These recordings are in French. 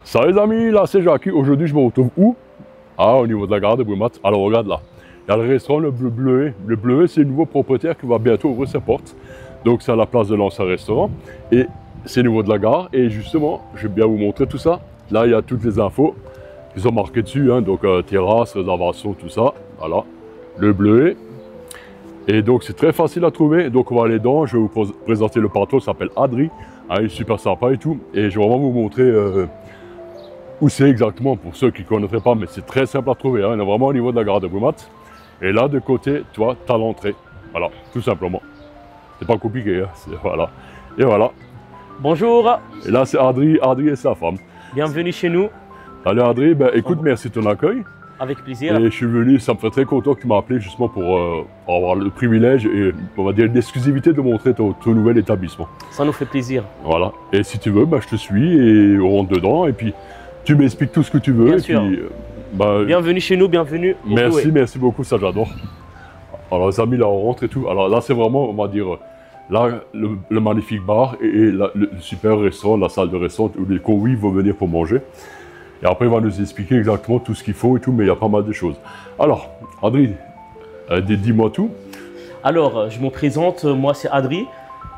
Salut les amis, là c'est Jackie. Aujourd'hui je me retrouve où? Ah, au niveau de la gare de Brumat. Alors regarde là, il y a le restaurant Le Bleuet. Le Bleuet, c'est le nouveau propriétaire qui va bientôt ouvrir ses portes. Donc c'est à la place de l'ancien restaurant. Et c'est au niveau de la gare. Et justement, je vais bien vous montrer tout ça. Là il y a toutes les infos qui sont marquées dessus, hein. Donc terrasse, réservation, tout ça. Voilà, Le Bleuet. Et donc c'est très facile à trouver. Donc on va aller dedans, je vais vous présenter le patron, il s'appelle Adri. Ah, il est super sympa et tout. Et je vais vraiment vous montrer où c'est exactement pour ceux qui ne connaîtraient pas, mais c'est très simple à trouver. Hein. On est vraiment au niveau de la gare de Brumat. Et là, de côté, tu vois, tu as l'entrée. Voilà, tout simplement. C'est pas compliqué. Hein. Voilà. Et voilà. Bonjour. Et là, c'est Adri et sa femme. Bienvenue chez nous. Salut Adri. Ben, écoute, merci de ton accueil. Avec plaisir. Et je suis venu, ça me fait très content que tu m'as appelé justement pour avoir le privilège et on va dire l'exclusivité de montrer ton nouvel établissement. Ça nous fait plaisir. Voilà. Et si tu veux, ben, je te suis et on rentre dedans. Et puis, tu m'expliques tout ce que tu veux. Bien et sûr. Puis, bah, bienvenue chez nous, bienvenue. Merci beaucoup, ça j'adore. Alors les amis, là on rentre et tout. Alors là c'est vraiment, on va dire, là le magnifique bar et le super restaurant, la salle de restaurant où les convives vont venir pour manger. Et après il va nous expliquer exactement tout ce qu'il faut et tout, mais il y a pas mal de choses. Alors, Adri, dis-moi tout. Alors, je me présente, moi c'est Adri,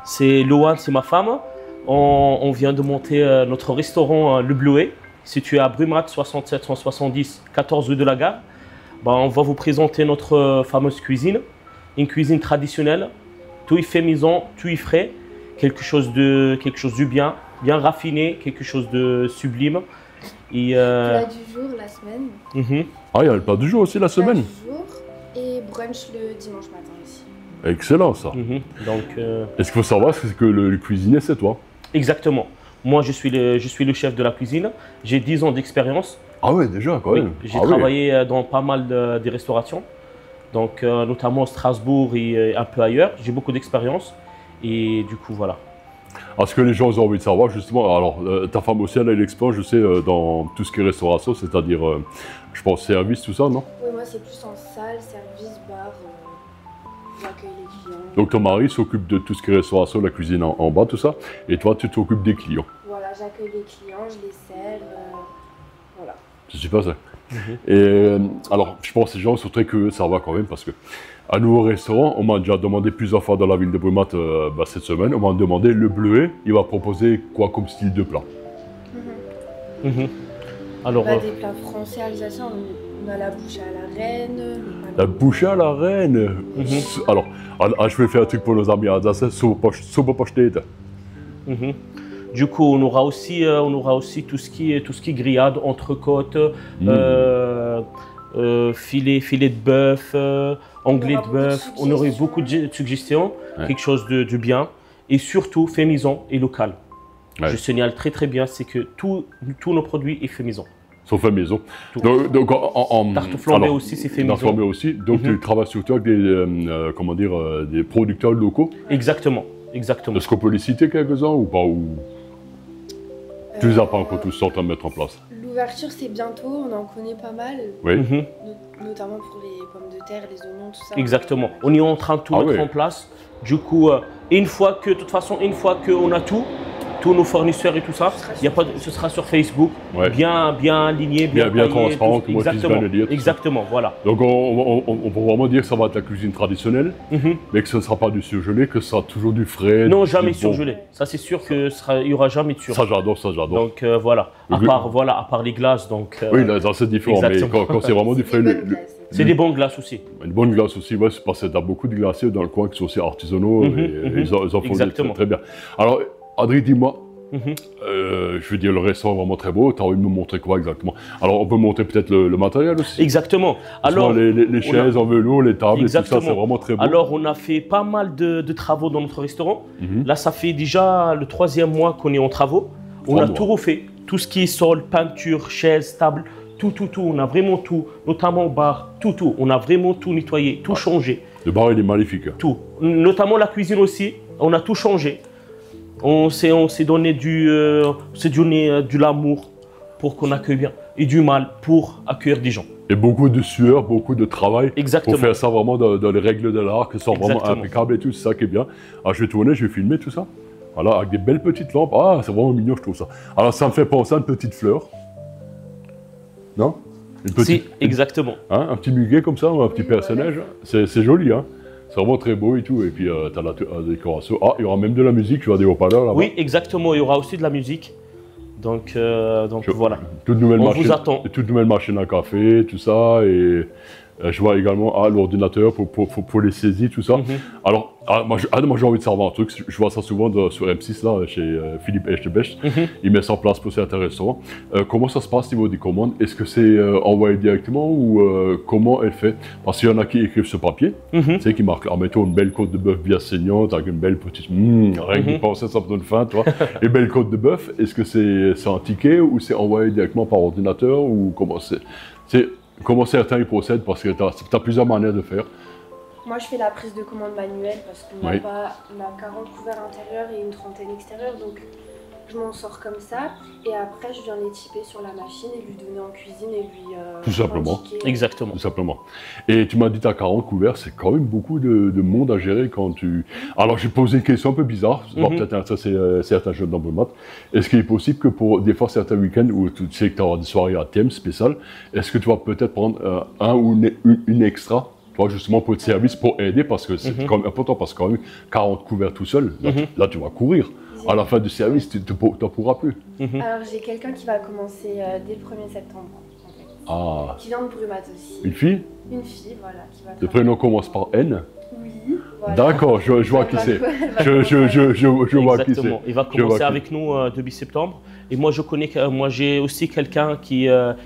c'est Loane, c'est ma femme. On vient de monter notre restaurant Le Bleuet, situé à Brumat, 67 170, 14 rue de la Gare. Ben, on va vous présenter notre fameuse cuisine, une cuisine traditionnelle, tout y fait maison, tout y frais, quelque chose du bien raffiné, quelque chose de sublime. Et, plat du jour la semaine. Ah, il y a le plat du jour aussi la semaine. Plat du jour et brunch le dimanche matin aussi. Excellent ça. Donc, et ce qu'il faut savoir, c'est que le cuisinier, c'est toi. Exactement. Moi, je suis le chef de la cuisine. J'ai 10 ans d'expérience. Ah ouais, déjà quand même. J'ai travaillé dans pas mal de restaurations, donc notamment à Strasbourg et un peu ailleurs. J'ai beaucoup d'expérience et du coup, voilà. Alors, ce que les gens ont envie de savoir, justement, alors ta femme aussi, elle a l'expérience, je sais, dans tout ce qui est restauration, c'est-à-dire, je pense, service, tout ça, non? Oui, moi c'est plus en salle, service, bar, j'accueille les clients. Donc ton mari s'occupe de tout ce qui est restauration, la cuisine en bas, tout ça, et toi, tu t'occupes des clients. Voilà, j'accueille les clients, je les sers, voilà. C'est super ça. Et alors, je pense que les gens sont très curieux de savoir quand même, parce que à nouveau restaurant, on m'a déjà demandé plusieurs fois dans la ville de Brumat cette semaine, on m'a demandé le Bleuet, il va proposer quoi comme style de plat? Alors, des plats français alsaciens, on a la bouchée à la reine. La bouchée à la reine. Alors, je vais faire un truc pour nos amis alsaciens, Soberpastete. Du coup, on aura aussi tout ce qui est grillade, entrecôte, filet de bœuf, anglais de bœuf. On aurait beaucoup de suggestions, quelque chose de bien et surtout fait maison et local. Je signale très bien, c'est que tous nos produits sont faits maison. Sont faits maison. Donc tarte flambée aussi, c'est fait maison. Tarte flambée aussi. Donc tu travailles surtout avec des producteurs locaux. Exactement. Est-ce qu'on peut les citer quelques-uns ou pas, ou tu les as pas encore tous en train de mettre en place? L'ouverture c'est bientôt, on en connaît pas mal. Oui. Notamment pour les pommes de terre, les oignons, tout ça. Exactement. On est en train de tout mettre en place. Du coup, une fois qu'on a tous nos fournisseurs et tout ça, ce sera sur Facebook, bien aligné, bien transparent, que moi je puisse bien le dire. Exactement, voilà. Donc on peut vraiment dire que ça va être la cuisine traditionnelle, mais que ce ne sera pas du surgelé, que ce sera toujours du frais. Non, jamais surgelé. Ça c'est sûr qu'il n'y aura jamais de surgelé. Ça j'adore. Donc voilà. À part les glaces. Donc, oui, là c'est différent, mais quand c'est vraiment du frais. C'est des bonnes glaces aussi. Une bonne glace aussi, ouais, c'est parce que tu as beaucoup de glaciers dans le coin qui sont aussi artisanaux et ils en font très bien. Alors, Adri, dis-moi, je veux dire, le restaurant est vraiment très beau. Tu as envie de me montrer quoi exactement? Alors, on peut montrer peut-être le matériel aussi. Exactement. Alors, les chaises en velours, les tables, et tout ça, c'est vraiment très beau. Alors, on a fait pas mal de travaux dans notre restaurant. Là, ça fait déjà le 3e mois qu'on est en travaux. On a tout refait. Tout ce qui est sol, peinture, chaises, table, tout. On a vraiment tout, notamment au bar, tout. On a vraiment tout nettoyé, tout changé. Le bar, il est magnifique. Tout. Notamment la cuisine aussi. On a tout changé. On s'est donné de l'amour pour qu'on accueille bien et du mal pour accueillir des gens. Et beaucoup de sueur, beaucoup de travail. Exactement. Pour faire ça vraiment dans les règles de l'art, que ce soit vraiment impeccable et tout, c'est ça qui est bien. Alors je vais tourner, je vais filmer tout ça. Voilà, avec des belles petites lampes. Ah, c'est vraiment mignon, je trouve ça. Alors ça me fait penser à une petite fleur. Non? Une Si, petite, exactement. hein, un petit muguet comme ça, ou un petit Oui, personnage. C'est joli, hein. C'est vraiment très beau et tout. Et puis, tu as la décoration. Ah, il y aura même de la musique, tu vois, des haut-parleurs là-bas. Oui, exactement. Il y aura aussi de la musique. Donc voilà. Toute nouvelle On machine, vous attend. toute nouvelle machine à café, tout ça. Et je vois également l'ordinateur pour les saisies, tout ça. Alors, moi j'ai envie de savoir un truc. Je vois ça souvent sur M6, là, chez Philippe Echtebest. Il met ça en place pour certains restaurants. Comment ça se passe au niveau des commandes? Est-ce que c'est envoyé directement ou comment elle fait? Parce qu'il y en a qui écrivent sur papier, tu sais, qui marquent, mettons une belle côte de bœuf bien saignante, avec une belle petite. Rien que de penser, ça me donne faim, tu vois. Une belle côte de bœuf, est-ce que c'est un ticket ou c'est envoyé directement par ordinateur ou comment c'est comment certains y procèdent, parce que tu as plusieurs manières de faire. Moi, je fais la prise de commande manuelle parce qu'on a 40 couverts intérieurs et une trentaine extérieurs, donc je m'en sors comme ça. Et après, je viens les typer sur la machine et lui donner en cuisine et lui tout simplement. indiquer. Exactement. Tout simplement. Et tu m'as dit, tu as 40 couverts, c'est quand même beaucoup de monde à gérer quand tu... Alors, j'ai posé une question un peu bizarre, peut-être ça c'est certains jeunes dans Brumath. Est-ce qu'il est possible que pour des fois certains week-ends où tu sais que tu auras des soirées à thème spécial, est-ce que tu vas peut-être prendre un ou une extra, toi, justement pour être service, pour aider, parce que c'est quand même important, parce que quand même 40 couverts tout seul, là tu vas courir. À la fin du service, tu n'en pourras plus. Alors, j'ai quelqu'un qui va commencer dès le 1er septembre, en fait. Ah, Qui vient de Brumath aussi. une fille? Une fille, voilà, qui va Le travailler. prénom commence par N. Oui, voilà. D'accord, je vois qui c'est. Je vois qui c'est. Exactement. Il va commencer avec nous début septembre. Et moi, j'ai aussi quelqu'un qui a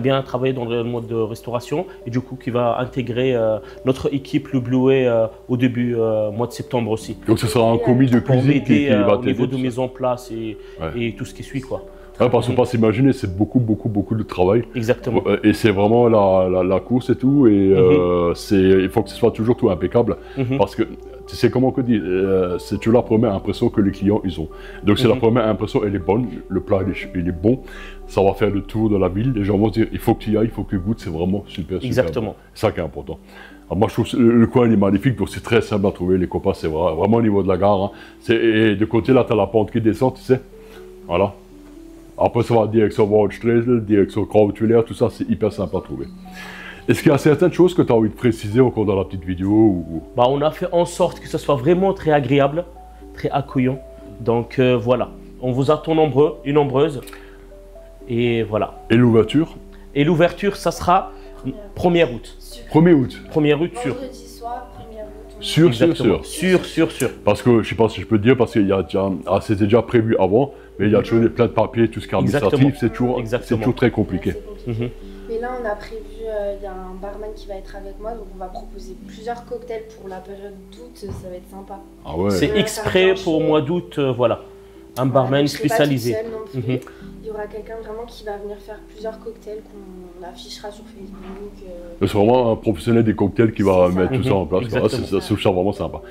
bien travaillé dans le mode de restauration et du coup qui va intégrer notre équipe le Bluet au début mois de septembre aussi. Donc ce sera un commis de Pour cuisine qui m'aider va au niveau de t'aider. mise en place et tout ce qui suit, quoi. Ouais, parce qu'on peut pas s'imaginer, c'est beaucoup de travail. Exactement. Et c'est vraiment la course et tout. Et il faut que ce soit toujours tout impeccable. Parce que tu sais comment que dire, c'est toujours la première impression que les clients ils ont. Donc c'est la première impression, elle est bonne, le plat il est bon, ça va faire le tour de la ville. Les gens vont se dire, il faut que tu y ailles, il faut que tu goûtes, c'est vraiment super. Exactement. Bon. C'est ça qui est important. Alors moi je trouve le coin il est magnifique, donc c'est très simple à trouver, les copains, c'est vraiment au niveau de la gare. Hein. Et de côté là, tu as la pente qui descend, tu sais. Voilà. Après, ça va direction Waldsträsel, direction Krautwiller, tout ça, c'est hyper simple à trouver. Est-ce qu'il y a certaines choses que tu as envie de préciser encore dans la petite vidéo ou... On a fait en sorte que ce soit vraiment très agréable, très accueillant. Donc voilà, on vous attend nombreux et nombreuses. Et voilà. Et l'ouverture? Et l'ouverture, ça sera 1er août. 1er août. 1er août sûr. Vendredi soir, 1er août. Sûr. Parce que, je sais pas si je peux te dire, parce qu'il y a déjà... c'était déjà prévu avant, mais il y a toujours plein de papiers, tout ce qui est administratif, c'est toujours très compliqué. Mais là, on a prévu, il y a un barman qui va être avec moi, donc on va proposer plusieurs cocktails pour la période d'août, ça va être sympa. Ah ouais. C'est exprès pour mois d'août, voilà. Un barman spécialisé. Pas toute seule non plus. Il y aura quelqu'un vraiment qui va venir faire plusieurs cocktails qu'on affichera sur Facebook. C'est vraiment un professionnel des cocktails qui va mettre tout ça en place. C'est vraiment sympa.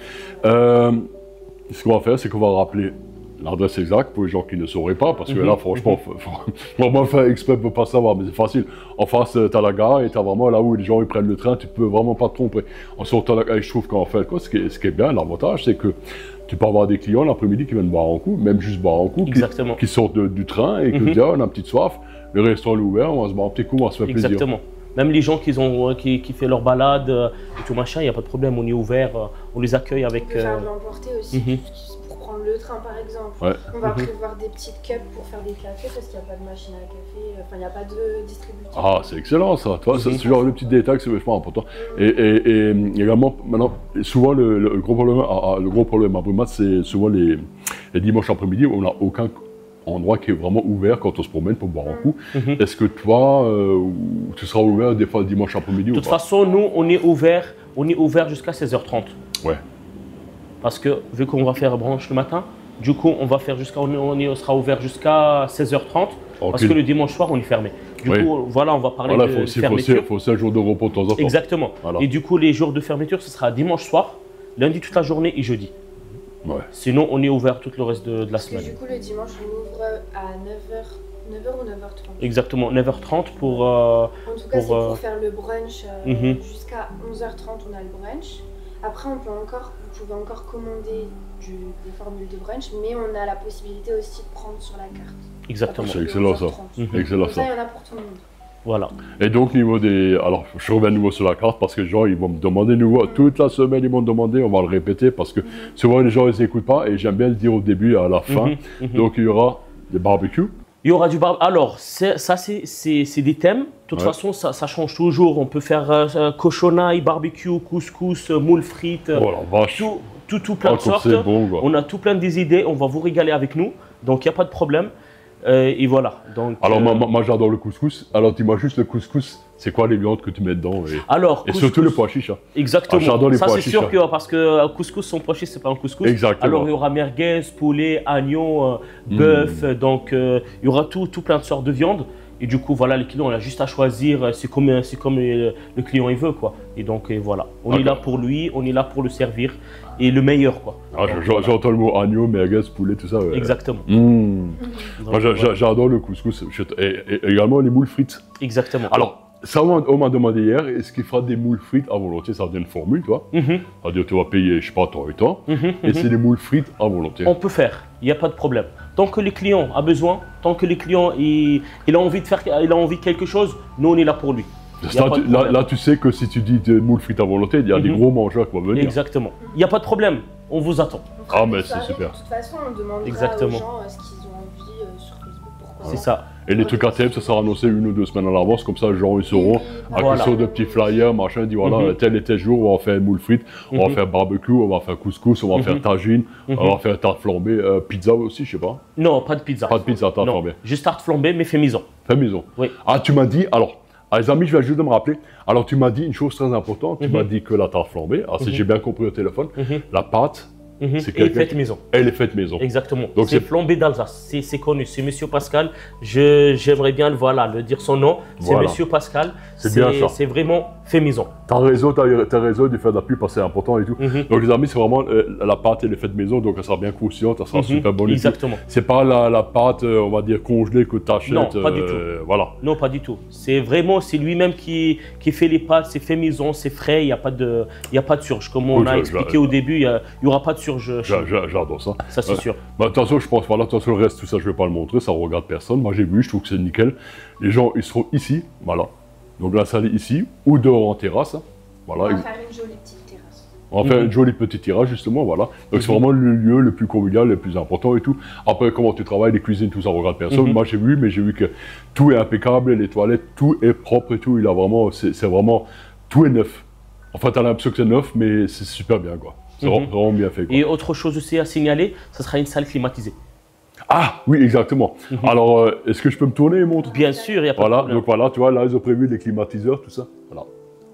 Ce qu'on va faire, c'est qu'on va rappeler l'adresse exacte pour les gens qui ne sauraient pas, parce que là, franchement, faut vraiment faire exprès pour pas savoir, mais c'est facile. En face, tu as la gare et tu as vraiment là où les gens ils prennent le train, tu peux vraiment pas te tromper. En sortant de la gare, je trouve qu'en fait, ce qui est bien, l'avantage, c'est que tu peux avoir des clients l'après-midi qui viennent boire un coup, même juste boire un coup, qui sortent du train et qui disent, on a une petite soif, le restaurant est ouvert, on va se boire un petit coup, on va se faire plaisir. Exactement. Même les gens qui font leur balade et tout machin, il n'y a pas de problème, on est ouvert, on les accueille avec... On peut faire de l'emporter aussi, pour prendre le train par exemple. Ouais. On va prévoir des petites cups pour faire des cafés parce qu'il n'y a pas de machine à café, enfin il n'y a pas de distributeur. Ah, c'est excellent ça, toi, c'est ce genre de petits détails, c'est vachement important. Et également, maintenant, souvent le gros problème à Brumath, c'est souvent les dimanches après-midi où on n'a aucun endroit qui est vraiment ouvert quand on se promène pour boire un coup. Est-ce que toi, tu seras ouvert des fois le dimanche après-midi ou pas? De toute façon, nous, on est ouvert jusqu'à 16h30. Ouais. Parce que vu qu'on va faire branche le matin, du coup, on sera ouvert jusqu'à 16h30. Parce que le dimanche soir, on est fermé. Du coup, voilà, on va parler de fermeture. Il faut aussi un jour de repos de temps en temps. Exactement. Voilà. Et du coup, les jours de fermeture, ce sera dimanche soir, lundi toute la journée et jeudi. Ouais. Sinon, on est ouvert tout le reste de la semaine. Et du coup, le dimanche, on ouvre à 9h ou 9h30. Exactement, 9h30 pour... en tout cas, c'est pour faire le brunch. Jusqu'à 11h30, on a le brunch. Après, vous pouvez encore commander des formules de brunch, mais on a la possibilité aussi de prendre sur la carte. Exactement. C'est excellent ça. Excellent Comme ça, ça. il y en a pour tout le monde. Voilà. Et donc, niveau des. Alors, je reviens de nouveau sur la carte parce que les gens, ils vont me demander de nouveau. Toute la semaine, ils m'ont demandé, on va le répéter parce que souvent, les gens, ils n'écoutent pas et j'aime bien le dire au début et à la fin. Donc, il y aura des barbecues. Il y aura du barbecue. Alors, ça, c'est des thèmes. De toute façon, ça change toujours. On peut faire cochonaille, barbecue, couscous, moules frites. Oh la vache. Tout plein de sortes. C'est bon, quoi. On a tout plein des idées. On va vous régaler avec nous. Donc, il n'y a pas de problème. Et voilà. Donc, Alors, moi j'adore le couscous. Alors, dis-moi juste le couscous, c'est quoi les viandes que tu mets dedans et surtout le pois chiche. Hein. Exactement. Ah, j'adore les ça, pois c'est chiches. sûr que parce que couscous sans pois chiches, c'est pas un couscous. Exactement. Alors, il y aura merguez, poulet, agneau, bœuf. Donc, il y aura tout plein de sortes de viande. Et du coup, voilà, les clients, on a juste à choisir. C'est comme le client il veut, quoi. Et donc, voilà. On est là pour lui, on est là pour le servir. Et le meilleur, quoi. Ah, j'entends le mot agneau, merguez, poulet, tout ça. Ouais. Exactement. Moi, j'adore le couscous. Et également les moules frites. Exactement. Alors, ça, on m'a demandé hier, est-ce qu'il fera des moules frites à volonté? Ça devient une formule, toi. C'est-à-dire, tu vas payer, je sais pas, tant et tant. Et c'est des moules frites à volonté. On peut faire, il n'y a pas de problème. Tant que le client a besoin, tant que le client il a envie de faire, il a envie de quelque chose, nous on est là pour lui. Là, tu sais que si tu dis des moules frites à volonté, il y a des gros mangeurs qui vont venir. Exactement. Il n'y a pas de problème, on vous attend. Ah, mais c'est super. De toute façon, on demandera Exactement. aux gens ce qu'ils ont envie sur Facebook. Pourquoi C'est ça. Et les trucs à thème, ça sera annoncé 1 ou 2 semaines à l'avance, comme ça les gens ils sauront, à Voilà. cause de petits flyers, machin, dit voilà, tel et tel jour, on va faire une moule frite, on va faire barbecue, on va faire couscous, on va faire tagine, on va faire tarte flambée, pizza aussi, je sais pas. Non, pas de pizza. Pas de pizza, tarte Non, flambée. juste tarte flambée, mais fait maison. Fait maison. Oui. Ah, tu m'as dit, alors, les amis, je vais juste de me rappeler, alors tu m'as dit une chose très importante, tu m'as dit que la tarte flambée, alors si j'ai bien compris au téléphone, la pâte, c'est Et faite maison. Elle est faite maison. Exactement. Donc c'est flambé d'Alsace. C'est connu. C'est Monsieur Pascal. J'aimerais bien le dire son nom. C'est Voilà. Monsieur Pascal. C'est bien ça. C'est vraiment fait maison. T'as raison de faire de la pub parce que c'est important et tout. Donc les amis, c'est vraiment la pâte, elle est faite maison, donc elle sera bien croustillante, elle sera super bonne. Exactement. C'est pas la pâte, on va dire, congelée que tu achètes. Non, pas du tout. Voilà. Non, pas du tout. C'est vraiment, c'est lui-même qui fait les pâtes, c'est fait maison, c'est frais, il n'y a pas de surge. Comme on a expliqué au début, il n'y aura pas de surge. J'adore ça. Ça, c'est sûr. Bah, de toute façon, je pense, voilà, de toute façon, le reste, tout ça, je vais pas le montrer, ça regarde personne. Moi, j'ai vu, je trouve que c'est nickel. Les gens, ils seront ici, voilà. Donc la salle est ici, ou dehors en terrasse. Voilà. On va faire une jolie petite terrasse. On va faire une jolie petite tirage, justement, voilà. Donc c'est vraiment le lieu le plus convivial, le plus important et tout. Après, comment tu travailles, les cuisines, tout ça, regarde personne. Moi, j'ai vu que tout est impeccable, les toilettes, tout est propre et tout. Il a vraiment, c'est vraiment, tout est neuf. Enfin, tu as l'impression que c'est neuf, mais c'est super bien, quoi. C'est vraiment bien fait, quoi. Et autre chose aussi à signaler, ça sera une salle climatisée. Ah, oui, exactement. Alors, est-ce que je peux me tourner et montrer? Bien sûr, il n'y a pas de problème. Donc voilà, tu vois, là, ils ont prévu les climatiseurs, tout ça.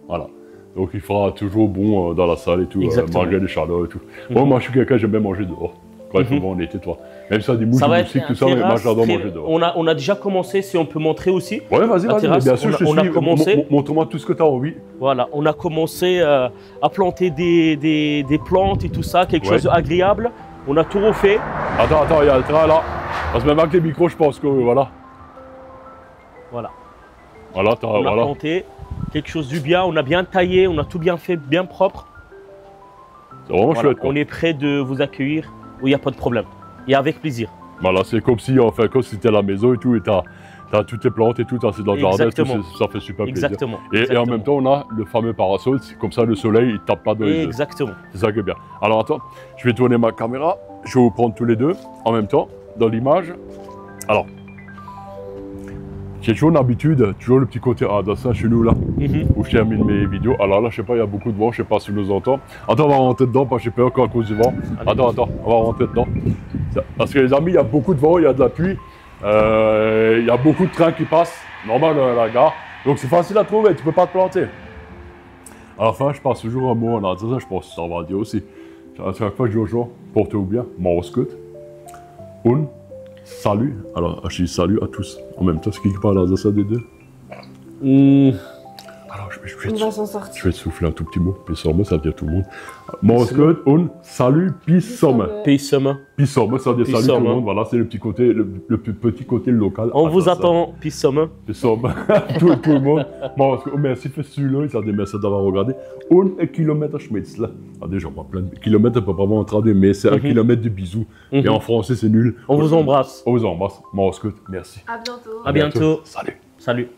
Voilà. Donc il fera toujours bon dans la salle et tout, malgré les chaleurs et tout. Moi, je suis quelqu'un, j'aime bien manger dehors. Quand il fait bon en été, toi. Même ça, des mouches, des moustiques, tout ça, mais moi, j'adore manger dehors. On a déjà commencé, si on peut montrer aussi. Ouais, vas-y, bien sûr, je te suis. Commencé. Montre-moi tout ce que tu as envie. Voilà, on a commencé à planter des plantes et tout ça, quelque chose d'agréable. On a tout refait. Attends, il y a le train là. Parce que même avec les micros, je pense que voilà. Voilà. Voilà, on a planté quelque chose du bien, on a bien taillé, on a tout bien fait, bien propre. C'est vraiment chouette, quoi. On est prêt de vous accueillir où il n'y a pas de problème. Et avec plaisir. Voilà, c'est comme si, enfin, comme si tu étais à la maison et tout, et tu as toutes tes plantes et tout, c'est dans le jardin, tout, ça fait super plaisir. Et en même temps, on a le fameux parasol, comme ça le soleil, il ne tape pas dans les yeux. Exactement. C'est ça qui est bien. Alors attends, je vais tourner ma caméra, je vais vous prendre tous les deux en même temps, dans l'image. Alors, j'ai toujours une habitude, toujours le petit côté dans ça chez nous là, où je termine mes vidéos. Alors là, je sais pas, il y a beaucoup de vent, je sais pas si vous nous entendez. Attends, on va rentrer dedans, parce que j'ai peur encore à cause du vent. Attends, on va rentrer dedans. Parce que les amis, il y a beaucoup de vent, il y a de la pluie, il y a beaucoup de trains qui passent, normal à la gare. Donc c'est facile à trouver, tu peux pas te planter. À la fin, je passe toujours un mot en Alsacien, je pense que ça va dire aussi. À chaque fois, je dis aux gens, portez-vous bien, Morskut, und salut. Alors, je dis salut à tous. En même temps, c'est qui parle alsacien des deux? Alors, On va s'en sortir. Je vais te souffler un tout petit mot. Pissomme, ça veut dire tout le monde. Morskut, on salut, pissomme. Pissomme. Pissomme, ça veut dire salut tout le monde. Voilà, c'est le petit côté, le petit côté local. On vous attend, Pissomme. Pissomme, tout le monde. Morskut, merci pour celui-là, ça dit merci d'avoir regardé. 1 kilomètre à Schmitz, là. Ah, déjà, pas plein de kilomètres, on peut pas vraiment traduire, mais c'est 1 kilomètre de bisous. Et en français, c'est nul. On vous embrasse. On vous embrasse. Morskut, merci. À bientôt. À bientôt. Salut. Salut.